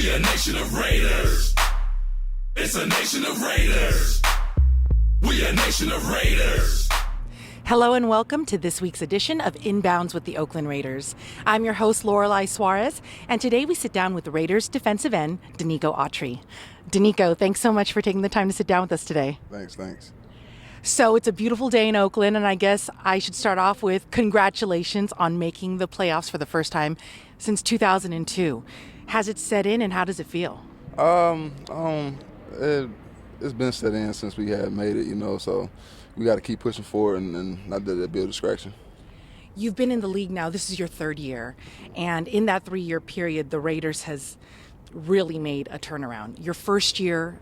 We a nation of Raiders. It's a nation of Raiders. We a nation of Raiders. Hello and welcome to this week's edition of InBounds with the Oakland Raiders. I'm your host, Lorelei Suarez, and today we sit down with the Raiders defensive end, Denico Autry. Denico, thanks so much for taking the time to sit down with us today. Thanks. So it's a beautiful day in Oakland, and I guess I should start off with congratulations on making the playoffs for the first time since 2002. Has it set in, and how does it feel? It's been set in since we had made it, so we got to keep pushing forward and not let that be a distraction. You've been in the league now. This is your third year, and in that 3-year period, the Raiders has really made a turnaround. Your first year,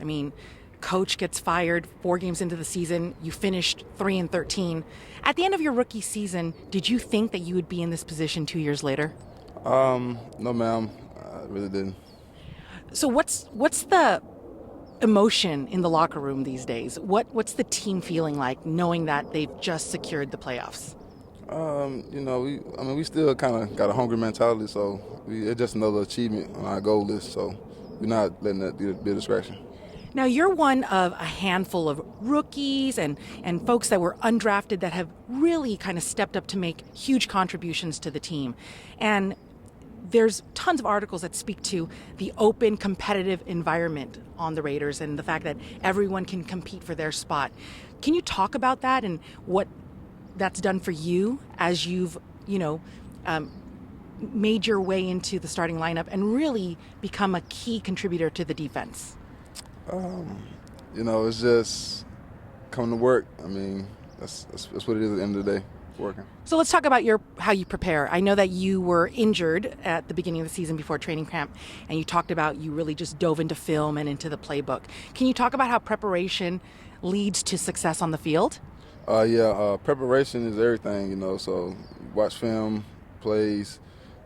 coach gets fired 4 games into the season. You finished 3-13. At the end of your rookie season, did you think that you would be in this position 2 years later? No, ma'am. I really didn't. So what's the emotion in the locker room these days? What's the team feeling like knowing that they've just secured the playoffs? We still kind of got a hungry mentality, so it's just another achievement on our goal list, so we're not letting that be a distraction. Now, you're one of a handful of rookies and folks that were undrafted that have really kind of stepped up to make huge contributions to the team. And there's tons of articles that speak to the open, competitive environment on the Raiders and the fact that everyone can compete for their spot. Can you talk about that and what that's done for you as you've, made your way into the starting lineup and really become a key contributor to the defense? It's just coming to work. That's what it is at the end of the day, working. So let's talk about how you prepare. I know that you were injured at the beginning of the season before training camp, and you talked about you really just dove into film and into the playbook. Can you talk about how preparation leads to success on the field? Preparation is everything, so watch film, plays,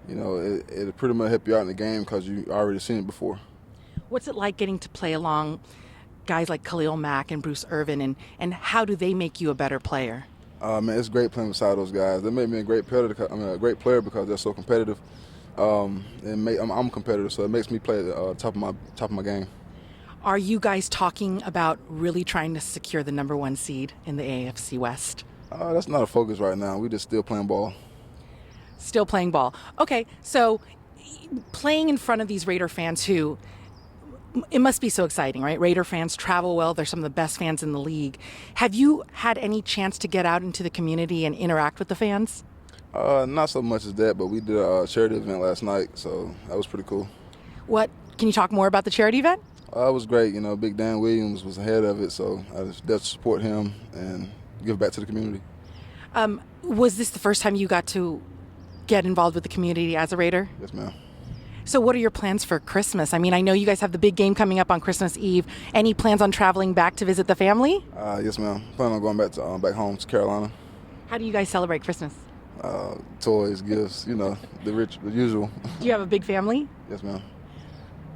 it'll pretty much help you out in the game because you already seen it before. What's it like getting to play along guys like Khalil Mack and Bruce Irvin, and how do they make you a better player? It's great playing beside those guys. They make me a great player because they're so competitive. I'm competitive, so it makes me play at the top of my game. Are you guys talking about really trying to secure the number 1 seed in the AFC West? That's not a focus right now. We're just still playing ball. Still playing ball. Okay, so playing in front of these Raider fans who, it must be so exciting, right? Raider fans travel well. They're some of the best fans in the league. Have you had any chance to get out into the community and interact with the fans? Not so much as that, but we did a charity event last night, so that was pretty cool. Can you talk more about the charity event? It was great. Big Dan Williams was ahead of it, so I just got to support him and give back to the community. Was this the first time you got to get involved with the community as a Raider? Yes, ma'am. So what are your plans for Christmas? I know you guys have the big game coming up on Christmas Eve. Any plans on traveling back to visit the family? Yes, ma'am. Plan on going back home to Carolina. How do you guys celebrate Christmas? Toys, gifts, the usual. Do you have a big family? Yes, ma'am.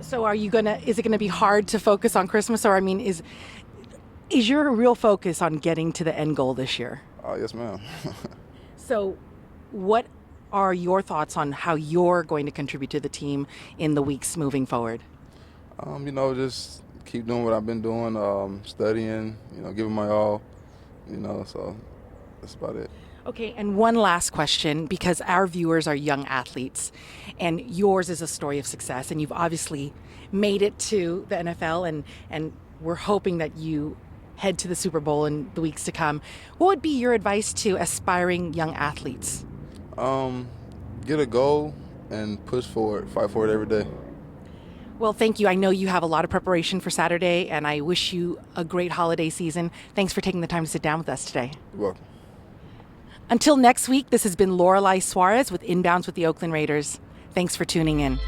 So is it gonna be hard to focus on Christmas, or is your real focus on getting to the end goal this year? Yes, ma'am. So what are your thoughts on how you're going to contribute to the team in the weeks moving forward? Just keep doing what I've been doing, studying, giving my all, so that's about it. Okay, and one last question, because our viewers are young athletes, and yours is a story of success, and you've obviously made it to the NFL, and we're hoping that you head to the Super Bowl in the weeks to come. What would be your advice to aspiring young athletes? Get a goal and push for it, fight for it every day. Well, thank you. I know you have a lot of preparation for Saturday, and I wish you a great holiday season. Thanks for taking the time to sit down with us today. You're welcome. Until next week, this has been Lorelei Suarez with InBounds with the Oakland Raiders. Thanks for tuning in.